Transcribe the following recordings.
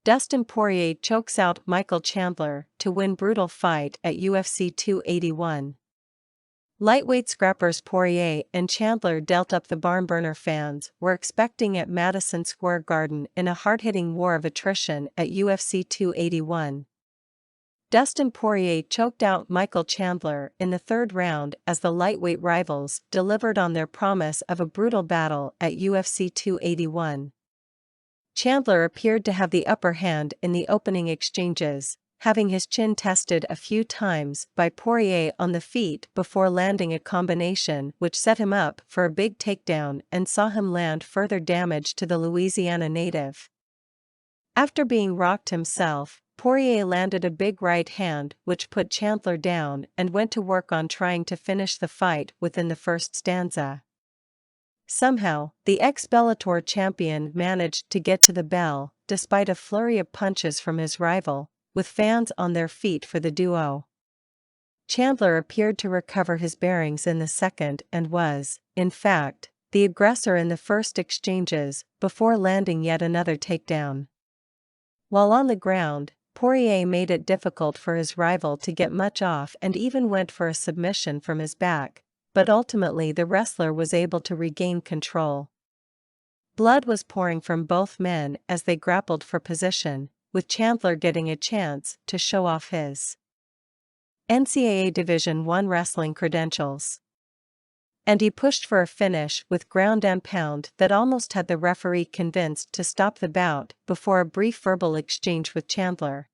Dustin Poirier chokes out Michael Chandler to win brutal fight at UFC 281. Lightweight scrappers Poirier and Chandler dealt up the barnburner fans were expecting at Madison Square Garden in a hard-hitting war of attrition at UFC 281. Dustin Poirier choked out Michael Chandler in the third round as the lightweight rivals delivered on their promise of a brutal battle at UFC 281. Chandler appeared to have the upper hand in the opening exchanges, having his chin tested a few times by Poirier on the feet before landing a combination which set him up for a big takedown and saw him land further damage to the Louisiana native. After being rocked himself, Poirier landed a big right hand which put Chandler down and went to work on trying to finish the fight within the first stanza. Somehow, the ex-Bellator champion managed to get to the bell, despite a flurry of punches from his rival, with fans on their feet for the duo. Chandler appeared to recover his bearings in the second and was, in fact, the aggressor in the first exchanges, before landing yet another takedown. While on the ground, Poirier made it difficult for his rival to get much off and even went for a submission from his back, but ultimately the wrestler was able to regain control. Blood was pouring from both men as they grappled for position, with Chandler getting a chance to show off his NCAA Division I wrestling credentials. And he pushed for a finish with ground and pound that almost had the referee convinced to stop the bout before a brief verbal exchange with Chandler.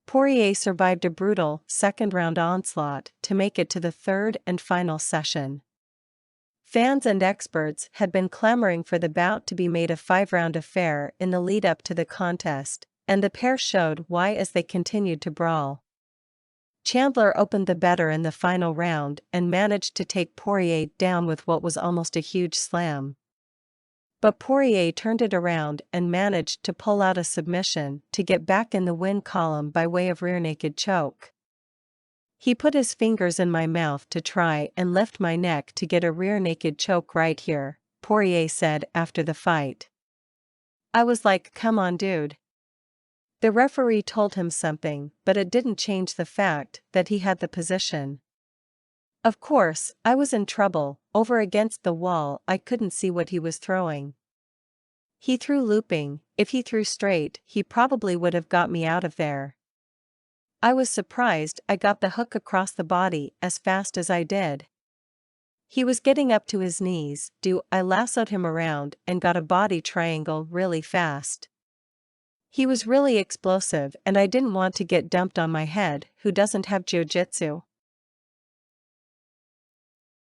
Poirier survived a brutal second-round onslaught to make it to the third and final session. Fans and experts had been clamoring for the bout to be made a 5-round affair in the lead-up to the contest, and the pair showed why as they continued to brawl. Chandler opened the better in the final round and managed to take Poirier down with what was almost a huge slam. But Poirier turned it around and managed to pull out a submission to get back in the win column by way of rear naked choke. He put his fingers in my mouth to try and lift my neck to get a rear naked choke right here, Poirier said after the fight. I was like, come on dude. The referee told him something, but it didn't change the fact that he had the position. Of course, I was in trouble. Over against the wall I couldn't see what he was throwing. He threw looping. If he threw straight, he probably would have got me out of there. I was surprised I got the hook across the body as fast as I did. He was getting up to his knees. I lassoed him around and got a body triangle really fast. He was really explosive and I didn't want to get dumped on my head, who doesn't have jiu-jitsu.